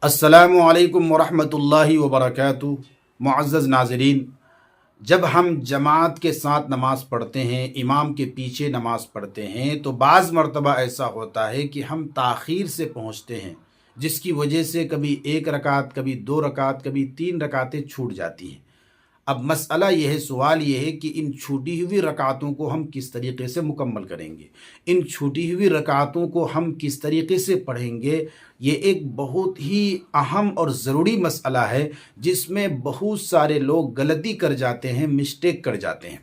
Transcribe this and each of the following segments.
السلام علیکم ورحمۃ اللہ وبرکاتہ۔ معزز ناظرین، جب ہم جماعت کے ساتھ نماز پڑھتے ہیں، امام کے پیچھے نماز پڑھتے ہیں، تو بعض مرتبہ ایسا ہوتا ہے کہ ہم تاخیر سے پہنچتے ہیں، جس کی وجہ سے کبھی 1 رکعت، کبھی 2 رکعت، کبھی 3 رکعتیں چھوٹ جاتی ہیں۔ اب مسئلہ یہ ہے، سوال یہ ہے کہ ان چھوٹی ہوئی رکعتوں کو ہم کس طریقے سے مکمل کریں گے، ان چھوٹی ہوئی رکعتوں کو ہم کس طریقے سے پڑھیں گے۔ یہ ایک بہت ہی اہم اور ضروری مسئلہ ہے، جس میں بہت سارے لوگ غلطی کر جاتے ہیں، مسٹیک کر جاتے ہیں۔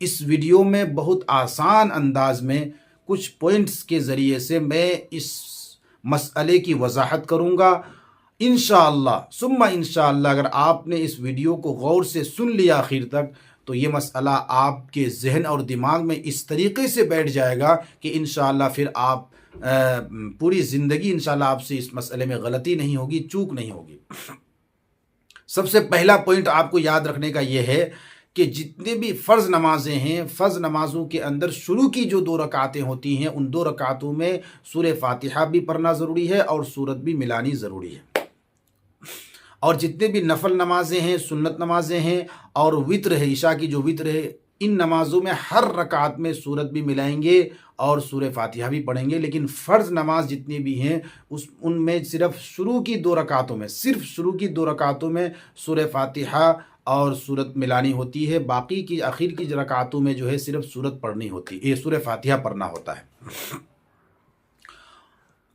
اس ویڈیو میں بہت آسان انداز میں کچھ پوائنٹس کے ذریعے سے میں اس مسئلے کی وضاحت کروں گا۔ انشاءاللہ ثم انشاءاللہ اگر آپ نے اس ویڈیو کو غور سے سن لیا آخر تک، تو یہ مسئلہ آپ کے ذہن اور دماغ میں اس طریقے سے بیٹھ جائے گا کہ انشاءاللہ پھر آپ پوری زندگی انشاءاللہ آپ سے اس مسئلے میں غلطی نہیں ہوگی، چوک نہیں ہوگی۔ سب سے پہلا پوائنٹ آپ کو یاد رکھنے کا یہ ہے کہ جتنے بھی فرض نمازیں ہیں، فرض نمازوں کے اندر شروع کی جو 2 رکعتیں ہوتی ہیں، ان 2 رکعتوں میں سورہ فاتحہ بھی پڑھنا ضروری ہے اور سورت بھی ملانی ضروری ہے۔ اور جتنے بھی نفل نمازیں ہیں، سنت نمازیں ہیں اور وتر ہے، عشاء کی جو وتر ہے، ان نمازوں میں ہر رکعت میں سورت بھی ملائیں گے اور سورہ فاتحہ بھی پڑھیں گے۔ لیکن فرض نماز جتنی بھی ہیں ان میں صرف شروع کی 2 رکعتوں میں، صرف شروع کی 2 رکعتوں میں سورہ فاتحہ اور سورت ملانی ہوتی ہے، باقی کی آخر کی رکعتوں میں جو ہے صرف سورت پڑھنی ہوتی ہے، یہ سورہ فاتحہ پڑھنا ہوتا ہے۔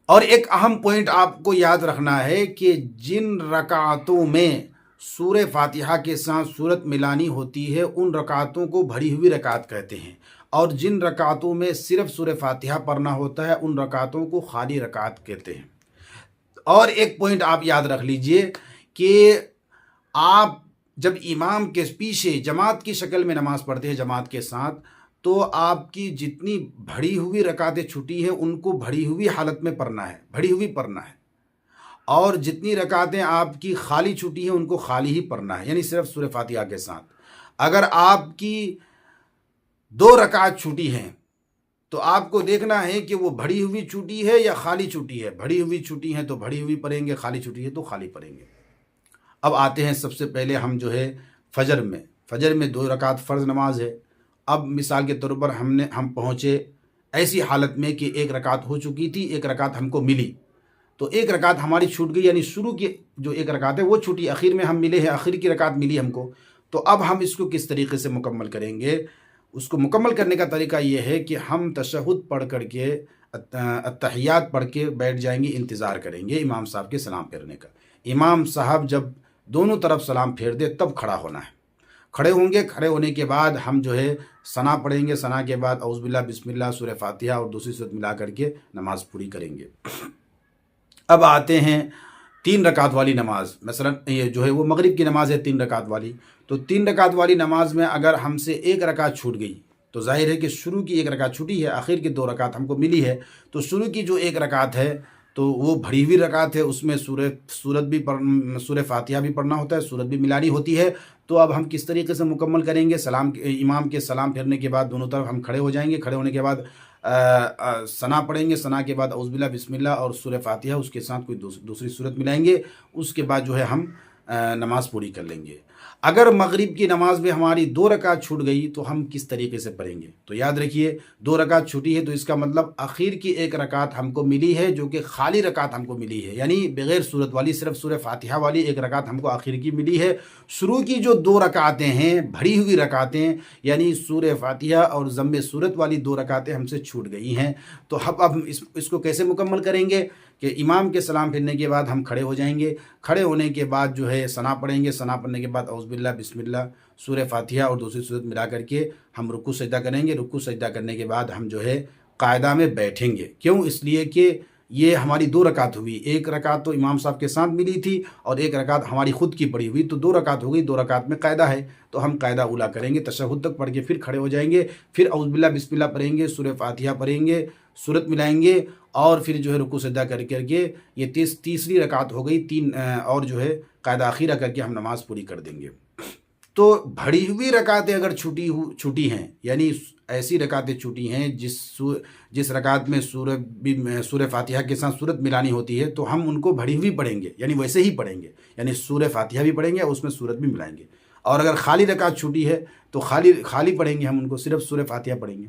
اور ایک اہم پوائنٹ آپ کو یاد رکھنا ہے کہ جن رکعتوں میں سورہ فاتحہ کے ساتھ سورت ملانی ہوتی ہے، ان رکعتوں کو بھری ہوئی رکعت کہتے ہیں، اور جن رکعتوں میں صرف سورہ فاتحہ پڑھنا ہوتا ہے، ان رکعتوں کو خالی رکعت کہتے ہیں۔ اور ایک پوائنٹ آپ یاد رکھ لیجئے کہ آپ جب امام کے پیچھے جماعت کی شکل میں نماز پڑھتے ہیں جماعت کے ساتھ، تو آپ کی جتنی بڑھی ہوئی رکعتیں چھٹی ہیں ان کو بڑھی ہوئی حالت میں پڑھنا ہے، بڑھی ہوئی پڑھنا ہے، اور جتنی رکعتیں آپ کی خالی چھٹی ہیں ان کو خالی ہی پڑھنا ہے، یعنی صرف سورہ فاتحہ کے ساتھ۔ اگر آپ کی 2 رکعت چھٹی ہیں تو آپ کو دیکھنا ہے کہ وہ بڑھی ہوئی چھٹی ہے یا خالی چھٹی ہے۔ بڑھی ہوئی چھٹی ہیں تو بڑھی ہوئی پڑھیں گے، خالی چھٹی ہے تو خالی پڑھیں گے۔ اب آتے ہیں سب سے پہلے ہم جو ہے فجر میں 2 رکعت فرض نماز ہے۔ اب مثال کے طور پر ہم پہنچے ایسی حالت میں کہ 1 رکعت ہو چکی تھی، 1 رکعت ہم کو ملی، تو 1 رکعت ہماری چھوٹ گئی، یعنی شروع کی جو 1 رکعت ہے وہ چھوٹی، آخر میں ہم ملے ہیں، آخر کی رکعت ملی ہم کو۔ تو اب ہم اس کو کس طریقے سے مکمل کریں گے؟ اس کو مکمل کرنے کا طریقہ یہ ہے کہ ہم تشہد پڑھ کر کے، التحیات پڑھ کے بیٹھ جائیں گے، انتظار کریں گے امام صاحب کے سلام پھیرنے کا۔ امام صاحب جب دونوں طرف سلام پھیر دے تب کھڑا ہونا ہے۔ کھڑے ہوں گے، کھڑے ہونے کے بعد ہم جو ہے ثنا پڑھیں گے، ثنا کے بعد اعوذ باللہ بسم اللہ سورہ فاتحہ اور دوسری سورت ملا کر کے نماز پوری کریں گے۔ اب آتے ہیں 3 رکعت والی نماز، مثلا یہ جو ہے وہ مغرب کی نماز ہے 3 رکعت والی، تو 3 رکعت والی نماز میں اگر ہم سے 1 رکعت چھوٹ گئی تو ظاہر ہے کہ شروع کی 1 رکعت چھوٹی ہے، آخر کی 2 رکعت ہم کو ملی ہے، تو شروع کی جو 1 رکعت ہے تو وہ بڑھی ہوئی رکعت ہے، اس میں سورہ فاتحہ بھی پڑھنا ہوتا ہے، سورت بھی ملانی ہوتی ہے۔ تو اب ہم کس طریقے سے مکمل کریں گے؟ امام کے سلام پھیرنے کے بعد دونوں طرف ہم کھڑے ہو جائیں گے، کھڑے ہونے کے بعد ثنا پڑھیں گے، ثنا کے بعد اعوذ باللہ بسم اللہ اور سورہ فاتحہ، اس کے ساتھ کوئی دوسری سورت ملائیں گے، اس کے بعد جو ہے ہم نماز پوری کر لیں گے۔ اگر مغرب کی نماز میں ہماری 2 رکعت چھوٹ گئی تو ہم کس طریقے سے پڑھیں گے؟ تو یاد رکھیے 2 رکعت چھوٹی ہے تو اس کا مطلب آخر کی 1 رکعت ہم کو ملی ہے، جو کہ خالی رکعت ہم کو ملی ہے، یعنی بغیر سورت والی، صرف سورہ فاتحہ والی 1 رکعت ہم کو آخر کی ملی ہے۔ شروع کی جو 2 رکعتیں ہیں بڑھی ہوئی رکعتیں، یعنی سورہ فاتحہ اور ضم سورت والی 2 رکعتیں ہم سے چھوٹ گئی ہیں، تو اب اس کو کیسے مکمل کریں گے؟ کہ امام کے سلام پھرنے کے بعد ہم کھڑے ہو جائیں گے، کھڑے ہونے کے بعد جو ہے ثنا پڑھیں گے، ثنا پڑھنے کے بعد اعوذ باللہ بسم اللہ سورہ فاتحہ اور دوسری سورت ملا کر کے ہم رکوع سجدہ کریں گے۔ رکوع سجدہ کرنے کے بعد ہم جو ہے قاعدہ میں بیٹھیں گے۔ کیوں؟ اس لیے کہ یہ ہماری 2 رکعت ہوئی، 1 رکعت تو امام صاحب کے ساتھ ملی تھی اور 1 رکعت ہماری خود کی پڑھی ہوئی، تو 2 رکعت ہو گئی، 2 رکعت میں قاعدہ ہے تو ہم قاعدہ اولا کریں گے، تشہد تک پڑھ کے پھر کھڑے ہو جائیں گے، پھر اعوذ باللہ بسم اللہ پڑھیں گے، سورہ فاتحہ پڑھیں گے، سورت ملائیں گے، اور پھر جو ہے رکوع سجدہ کر کے یہ تیسری رکعت ہو گئی، اور جو ہے قاعدہ اخیرہ کر کے ہم نماز پوری کر دیں گے۔ تو بڑھی ہوئی رکعتیں اگر چھوٹی ہیں، یعنی ایسی رکعتیں چھوٹی ہیں جس رکعت میں سورہ فاتحہ کے ساتھ سورت ملانی ہوتی ہے تو ہم ان کو بڑھی ہوئی پڑھیں گے، یعنی ویسے ہی پڑھیں گے، یعنی سورہ فاتحہ بھی پڑھیں گے اور اس میں سورت بھی ملائیں گے۔ اور اگر خالی رکعت چھوٹی ہے تو خالی پڑھیں گے، ہم ان کو صرف سورہ فاتحہ پڑھیں گے۔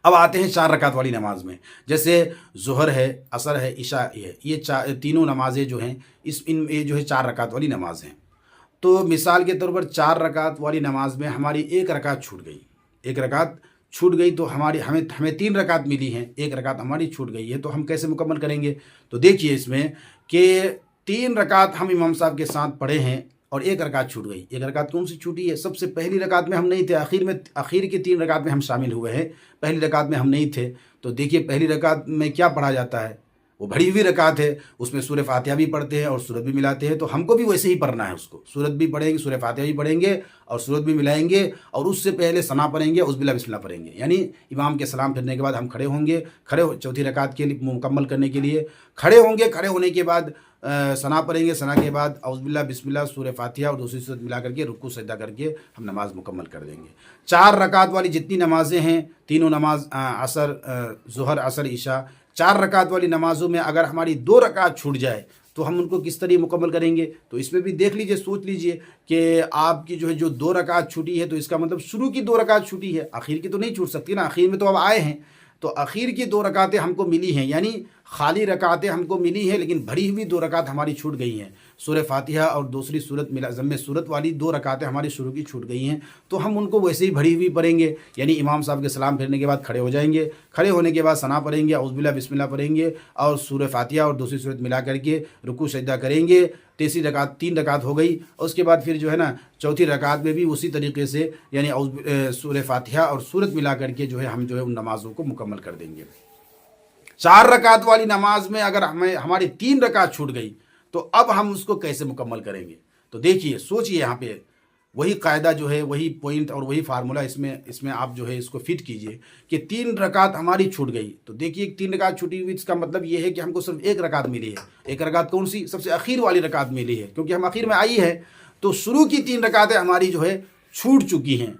اب آتے ہیں 4 رکعت والی نماز میں، جیسے ظہر ہے، عصر ہے، عشاء ہے، یہ تینوں نمازیں جو ہیں یہ جو ہے 4 رکعت والی نماز ہیں۔ تو مثال کے طور پر 4 رکعت والی نماز میں ہماری 1 رکعت چھوٹ گئی، 1 رکعت چھوٹ گئی تو ہمیں 3 رکعت ملی ہیں، 1 رکعت ہماری چھوٹ گئی ہے، تو ہم کیسے مکمل کریں گے؟ تو دیکھیے اس میں کہ 3 رکعت ہم امام صاحب کے ساتھ پڑھے ہیں اور 1 رکعت چھوٹ گئی۔ 1 رکعت کون سی چھوٹی ہے؟ سب سے پہلی رکعت میں ہم نہیں تھے، آخر کی 3 رکعت میں ہم شامل ہوئے ہیں، پہلی رکعت میں ہم نہیں تھے۔ تو دیکھیے پہلی رکعت میں کیا پڑھا جاتا ہے؟ وہ بڑھی ہوئی رکعت ہے، اس میں سورہ فاتحہ بھی پڑھتے ہیں اور سورت بھی ملاتے ہیں، تو ہم کو بھی ویسے ہی پڑھنا ہے، اس کو سورت بھی پڑھیں گے، سورہ فاتحہ بھی پڑھیں گے اور سورت بھی ملائیں گے، اور اس سے پہلے ثنا پڑھیں گے، اعوذ باللہ بسم اللہ پڑھیں گے، یعنی امام کے سلام پھرنے کے بعد ہم کھڑے ہوں گے، چوتھی رکعت کے لیے مکمل کرنے کے لیے کھڑے ہوں گے، کھڑے ہونے کے بعد ثنا پڑھیں گے، ثنا کے بعد اعوذ باللہ بسم اللہ سورہ فاتحہ اور دوسری سورت ملا کر کے رکوع سجدہ کر کے ہم نماز مکمل کر دیں گے۔ 4 رکعت والی جتنی نمازیں ہیں، تینوں نماز عصر، ظہر، عصر، عشاء، 4 رکعت والی نمازوں میں اگر ہماری 2 رکعت چھوٹ جائے تو ہم ان کو کس طرح مکمل کریں گے؟ تو اس میں بھی دیکھ لیجئے، سوچ لیجئے کہ آپ کی جو 2 رکعت چھوٹی ہے تو اس کا مطلب شروع کی 2 رکعت چھوٹی ہے، آخر کی تو نہیں چھوٹ سکتی نا، آخر میں تو اب آئے ہیں، تو آخر کی 2 رکعتیں ہم کو ملی ہیں، یعنی خالی رکعتیں ہم کو ملی ہیں لیکن بھری ہوئی 2 رکعت ہماری چھوٹ گئی ہیں، سورہ فاتحہ اور دوسری سورت ضم سورت والی 2 رکعتیں ہماری شروع کی چھوٹ گئی ہیں، تو ہم ان کو ویسے ہی بھری ہوئی پڑھیں گے، یعنی امام صاحب کے سلام پھرنے کے بعد کھڑے ہو جائیں گے، کھڑے ہونے کے بعد ثنا پڑھیں گے، اعوذ باللہ بسم اللہ پڑھیں گے اور سورہ فاتحہ اور دوسری سورت ملا کر کے رکوع سجدہ کریں گے، تیسری رکعت 3 رکعت ہو گئی، اور اس کے بعد پھر جو ہے نا چوتھی رکعت میں بھی اسی طریقے سے یعنی سورہ فاتحہ اور سورت ملا کر کے جو ہے ہم جو ہے ان نمازوں کو مکمل کر دیں گے۔ 4 رکعت والی نماز میں اگر ہماری 3 رکعت چھوٹ گئی تو اب ہم اس کو کیسے مکمل کریں گے؟ تو دیکھیے، سوچئے، یہاں پہ وہی قاعدہ جو ہے، وہی پوائنٹ اور وہی فارمولہ اس میں آپ جو ہے اس کو فٹ کیجئے کہ 3 رکعت ہماری چھوٹ گئی، تو دیکھیے 3 رکعت چھوٹی ہوئی، اس کا مطلب یہ ہے کہ ہم کو صرف 1 رکعت ملی ہے۔ 1 رکعت کون سی؟ سب سے اخیر والی رکعت ملی ہے، کیونکہ ہم اخیر میں آئی ہے، تو شروع کی 3 رکعتیں ہماری جو ہے چھوٹ چکی ہیں،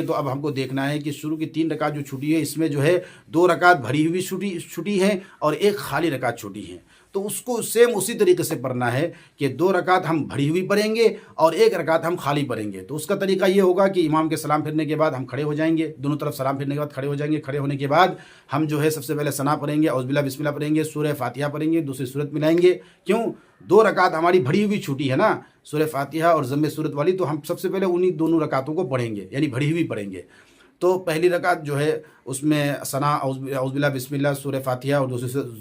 تو اب ہم کو دیکھنا ہے کہ شروع کی 3 رکعت جو چھوٹی ہے اس میں جو ہے 2 رکعت بھری ہوئی چھوٹی ہیں اور 1 خالی رکعت چھوٹی ہیں، تو اس کو سیم اسی طریقے سے پڑھنا ہے کہ 2 رکعت ہم بھری ہوئی پڑھیں گے اور 1 رکعت ہم خالی پڑھیں گے۔ تو اس کا طریقہ یہ ہوگا کہ امام کے سلام پھرنے کے بعد ہم کھڑے ہو جائیں گے، دونوں طرف سلام پھرنے کے بعد کھڑے ہو جائیں گے، کھڑے ہونے کے بعد ہم جو ہے سب سے پہلے ثنا پڑھیں گے، اعوذ باللہ بسم اللہ پڑھیں گے، سورہ فاتحہ پڑھیں گے، دوسری سورت ملائیں گے، کیوں؟ 2 رکعت ہماری بھری ہوئی چھوٹی ہے نا، سورہ فاتحہ اور ضم سورت والی، تو ہم سب سے پہلے انہی دونوں رکعتوں کو پڑھیں گے، یعنی بھری ہوئی پڑھیں گے۔ تو پہلی رکعت جو ہے اس میں ثنا، اعوذ باللہ بسم اللہ، سورہ فاتحہ اور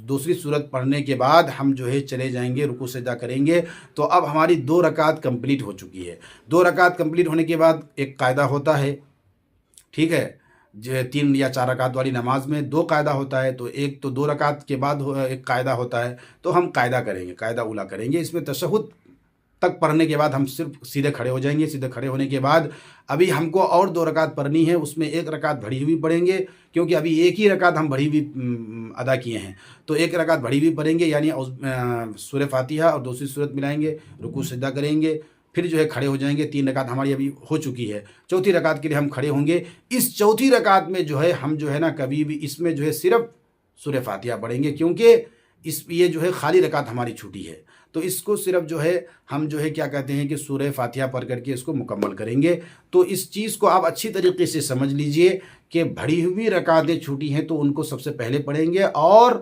دوسری سورت پڑھنے کے بعد ہم جو ہے چلے جائیں گے، رکوع سجدہ کریں گے، تو اب ہماری 2 رکعت کمپلیٹ ہو چکی ہے۔ 2 رکعت کمپلیٹ ہونے کے بعد ایک قاعدہ ہوتا ہے، ٹھیک ہے، 3 یا 4 رکعت والی نماز میں 2 قاعدہ ہوتا ہے، تو ایک تو 2 رکعت کے بعد ایک قاعدہ ہوتا ہے، تو ہم قاعدہ کریں گے، قاعدہ اولیٰ کریں گے، اس میں تشہد تک پڑھنے کے بعد ہم صرف سیدھے کھڑے ہو جائیں گے، سیدھے کھڑے ہونے کے بعد ابھی ہم کو اور 2 رکعت پڑھنی ہے، اس میں 1 رکعت بڑھی ہوئی پڑھیں گے، کیونکہ ابھی ایک ہی رکعت ہم بڑھی ہوئی ادا کیے ہیں، تو 1 رکعت بڑھی ہوئی پڑھیں گے، یعنی سورہ فاتحہ اور دوسری سورت ملائیں گے، رکوع سجدہ کریں گے، پھر جو ہے کھڑے ہو جائیں گے۔ 3 رکعت ہماری ابھی ہو چکی ہے، چوتھی رکعت کے لیے ہم کھڑے ہوں گے۔ اس چوتھی رکعت میں جو ہے ہم جو ہے نا کبھی بھی اس میں جو ہے صرف سورہ فاتحہ پڑھیں گے، کیونکہ یہ جو ہے خالی رکعت ہماری چھوٹی ہے، تو اس کو صرف جو ہے ہم جو ہے کیا کہتے ہیں کہ سورہ فاتحہ پڑھ کر کے اس کو مکمل کریں گے۔ تو اس چیز کو آپ اچھی طریقے سے سمجھ لیجئے کہ بڑھی ہوئی رکعتیں چھوٹی ہیں تو ان کو سب سے پہلے پڑھیں گے اور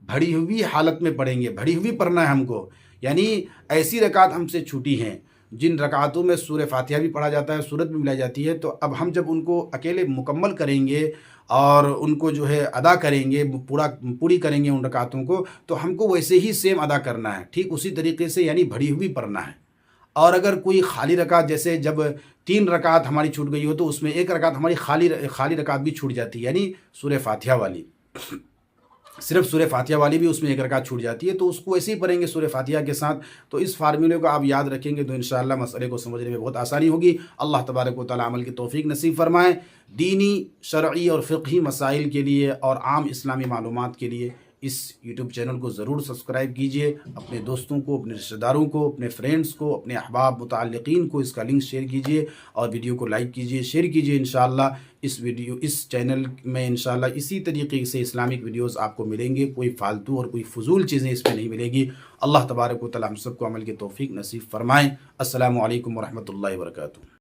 بڑھی ہوئی حالت میں پڑھیں گے، بڑھی ہوئی پڑھنا ہے ہم کو، یعنی ایسی رکعت ہم سے چھوٹی ہیں جن رکعتوں میں سورہ فاتحہ بھی پڑھا جاتا ہے، سورت بھی ملائی جاتی ہے، تو اب ہم جب ان کو اکیلے مکمل کریں گے اور ان کو جو ہے ادا کریں گے، پوری کریں گے ان رکعتوں کو، تو ہم کو ویسے ہی سیم ادا کرنا ہے، ٹھیک اسی طریقے سے، یعنی بڑھی ہوئی پڑھنا ہے۔ اور اگر کوئی خالی رکعت، جیسے جب 3 رکعت ہماری چھوٹ گئی ہو تو اس میں 1 رکعت ہماری خالی رکعت بھی چھوٹ جاتی ہے، یعنی سورہ فاتحہ والی، صرف سورہ فاتحہ والی بھی اس میں 1 رکعت چھوٹ جاتی ہے، تو اس کو ایسے ہی پڑھیں گے سورہ فاتحہ کے ساتھ۔ تو اس فارمولے کو آپ یاد رکھیں گے تو انشاءاللہ مسئلے کو سمجھنے میں بہت آسانی ہوگی۔ اللہ تبارک و تعالی عمل کی توفیق نصیب فرمائے۔ دینی، شرعی اور فقہی مسائل کے لیے اور عام اسلامی معلومات کے لیے اس یوٹیوب چینل کو ضرور سبسکرائب کیجئے، اپنے دوستوں کو، اپنے رشتہ داروں کو، اپنے فرینڈز کو، اپنے احباب متعلقین کو اس کا لنک شیئر کیجئے اور ویڈیو کو لائک کیجئے، شیئر کیجئے۔ انشاءاللہ اس چینل میں انشاءاللہ اسی طریقے سے اسلامک ویڈیوز آپ کو ملیں گے، کوئی فالتو اور کوئی فضول چیزیں اس پہ نہیں ملے گی۔ اللہ تبارک و تعالی ہم سب کو عمل کی توفیق نصیب فرمائیں۔ السلام علیکم ورحمۃ اللہ وبرکاتہ۔